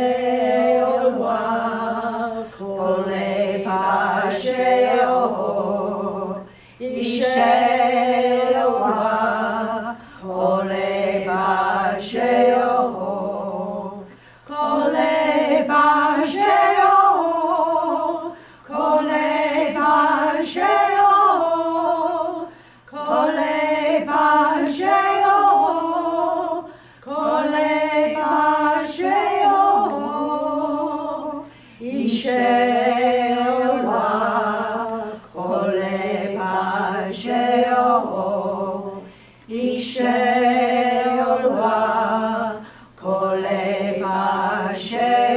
Isheolwa kole basheo Isheolwa kole basheo kole basheo kole basheo kole basheo kole basheo Isheolwa kole basheo Isheolwa kole basheo